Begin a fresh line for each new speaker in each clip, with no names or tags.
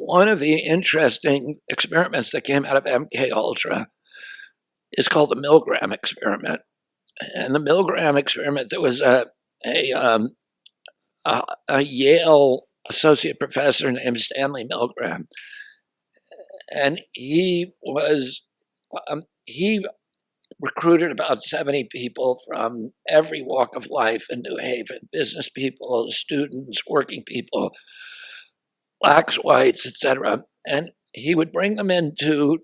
one of the interesting experiments that came out of MK Ultra is called the Milgram experiment. And the Milgram experiment, there was a Yale associate professor named Stanley Milgram, and he recruited about 70 people from every walk of life in New Haven: business people, students, working people, blacks, whites, etc. And he would bring them in to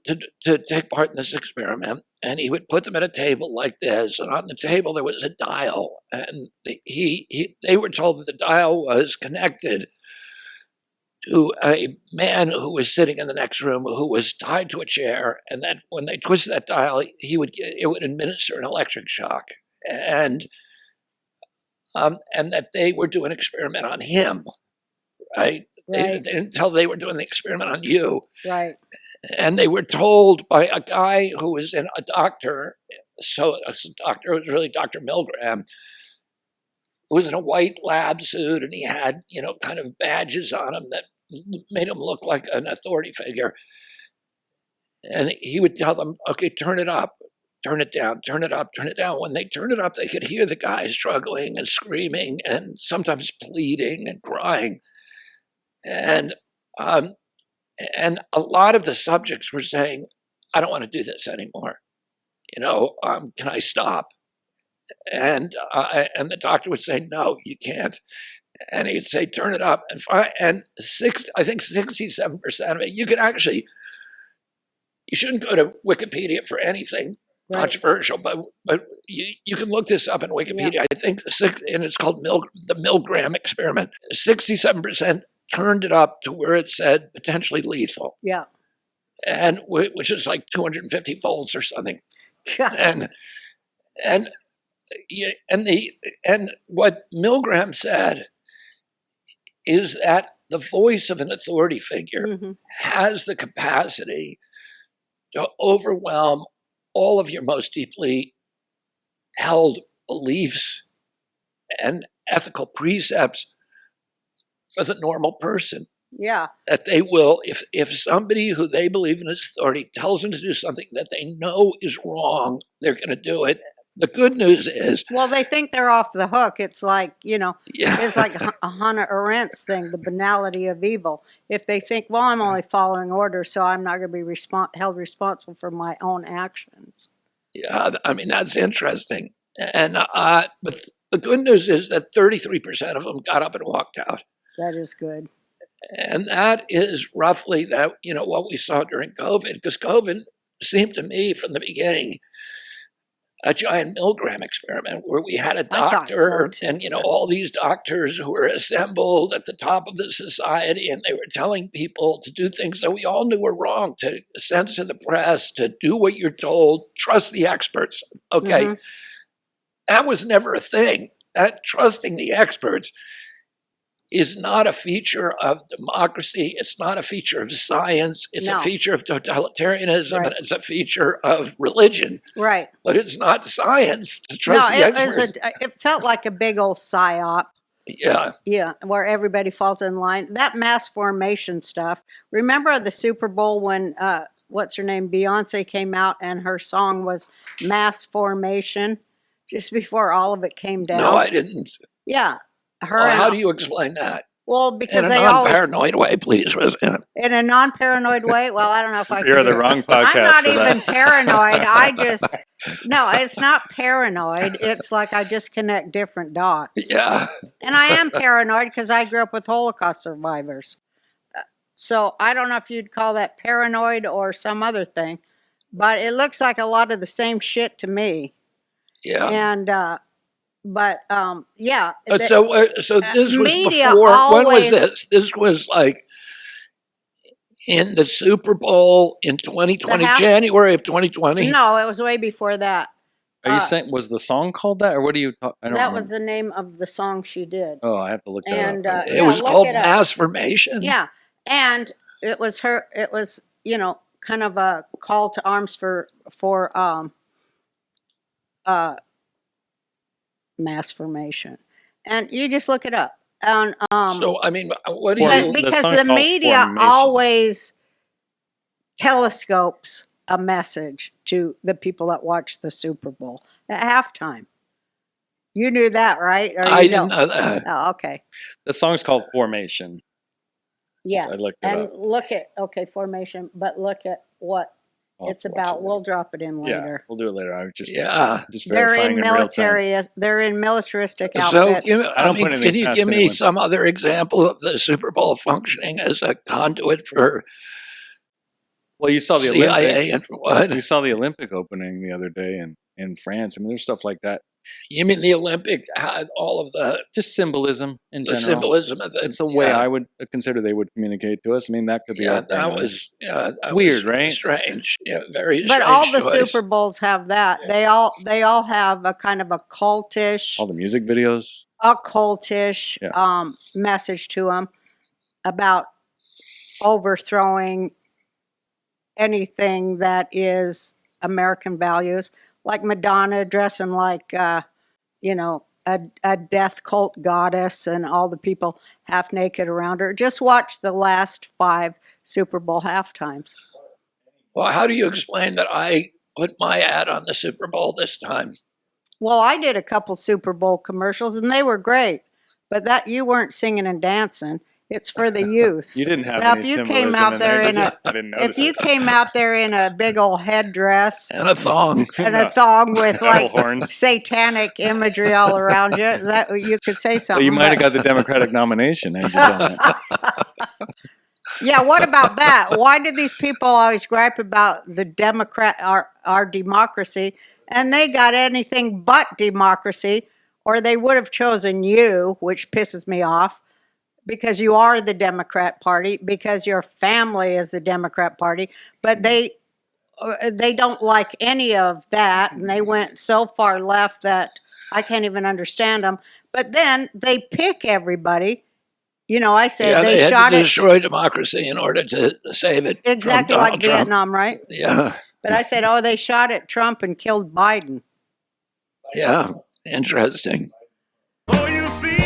take part in this experiment, and he would put them at a table like this, and on the table there was a dial, and they were told that the dial was connected to a man who was sitting in the next room who was tied to a chair, and that when they twisted that dial, it would administer an electric shock, and that they were doing an experiment on him, right? They didn't tell they were doing the experiment on you.
Right.
And they were told by a guy who was a doctor, so a doctor was really Dr. Milgram, who was in a white lab suit, and he had, kind of badges on him that made him look like an authority figure. And he would tell them, okay, turn it up, turn it down, turn it up, turn it down. When they turned it up, they could hear the guy struggling and screaming and sometimes pleading and crying. And a lot of the subjects were saying, I don't want to do this anymore. Can I stop? And the doctor would say, no, you can't. And he'd say, turn it up. And I think 67% of it, you shouldn't go to Wikipedia for anything controversial, but you can look this up in Wikipedia. Yeah. I think, and it's called the Milgram experiment. 67% turned it up to where it said potentially lethal.
Yeah.
And which is like 250 volts or something.
Yeah.
And what Milgram said is that the voice of an authority figure has the capacity to overwhelm all of your most deeply held beliefs and ethical precepts for the normal person.
Yeah.
That they will, if somebody who they believe in as authority tells them to do something that they know is wrong, they're going to do it. The good news is...
Well, they think they're off the hook. It's like, it's like a Hannah Arendt's thing, the banality of evil. If they think, well, I'm only following orders, so I'm not going to be held responsible for my own actions.
Yeah, I mean, that's interesting. And but the good news is that 33% of them got up and walked out.
That is good.
And that is roughly that, what we saw during COVID, because COVID seemed to me from the beginning a giant Milgram experiment where we had a doctor and, all these doctors who were assembled at the top of the society, and they were telling people to do things that we all knew were wrong, to censor the press, to do what you're told, trust the experts. Okay. That was never a thing. That trusting the experts is not a feature of democracy. It's not a feature of science. It's a feature of totalitarianism, and it's a feature of religion.
Right.
But it's not science to trust the experts.
It felt like a big old psyop.
Yeah.
Yeah, where everybody falls in line. That mass formation stuff. Remember the Super Bowl when, what's her name, Beyonce came out and her song was Mass Formation, just before all of it came down?
No, I didn't.
Yeah.
How do you explain that?
Well, because
in a non-paranoid way, please, Roseanne.
In a non-paranoid way? Well, I don't know if I can.
You're the wrong podcast.
I'm not
for
even
that.
paranoid. No, it's not paranoid. It's like I just connect different dots.
Yeah.
And I am paranoid because I grew up with Holocaust survivors. So I don't know if you'd call that paranoid or some other thing, but it looks like a lot of the same shit to me.
Yeah.
And, yeah.
So this was before, when was this? This was like in the Super Bowl in 2020, January of 2020?
No, it was way before that.
Are you saying, was the song called that, or what do you, I don't
That
remember.
was the name of the song she did.
Oh, I have to look that up.
It was called Mass Formation.
Yeah, and it was kind of a call to arms for mass formation. And you just look it up.
So, I mean, what do you...
Because
song's
the
called
media
Formation.
always telescopes a message to the people that watch the Super Bowl at halftime. You knew that, right? Or
I
you
didn't
don't?
know that.
Oh, okay.
The song's called Formation.
Yeah.
I looked it
And
up.
look at, formation, but look at what
I'll
it's
have to watch
about.
it
We'll
later.
drop it in later.
Yeah, we'll do it later. I was just
Yeah.
They're
verifying
in
real time.
they're in militaristic
So,
outfits.
I don't put anything
can you
past
give me
anyone.
some other example of the Super Bowl functioning as a conduit for
Well, you saw the
CIA
Olympics.
and for what?
You saw the Olympic opening the other day in France. I mean, there's stuff like that.
You mean the Olympic had all of the
Just symbolism in general.
symbolism of it?
It's a way I would consider they would communicate to us. I mean, that could be
that was
weird, right?
Strange, very.
But
strange
all the
choice.
Super Bowls have that. They all have a kind of a cultish,
All the music videos.
message to them about overthrowing anything that is American values, like Madonna dressing like, a death cult goddess and all the people half naked around her. Just watch the last 5 Super Bowl halftimes.
Well, how do you explain that I put my ad on the Super Bowl this time?
Well, I did a couple Super Bowl commercials and they were great, but that you weren't singing and dancing. It's for the youth.
You didn't have
Now,
any
if you
symbolism
came out
in
there
there,
in
did you?
a-
I didn't notice
If you
it.
came out there in a big old headdress
And a thong.
and a thong with
Devil
like
horns.
satanic imagery all around you, that you could say something.
Well, you might have
but-
got the Democratic nomination had you done it.
Yeah, what about that? Why did these people always gripe about our democracy, and they got anything but democracy, or they would have chosen you, which pisses me off, because you are the Democrat Party, because your family is the Democrat Party, but they don't like any of that, and they went so far left that I can't even understand them. But then they pick everybody. I say
they had
shot
to
it
destroy democracy in order to save it.
exactly
from
like
Donald Trump.
Vietnam, right?
Yeah,
But I said, they shot at Trump and killed Biden.
yeah, interesting.
So you see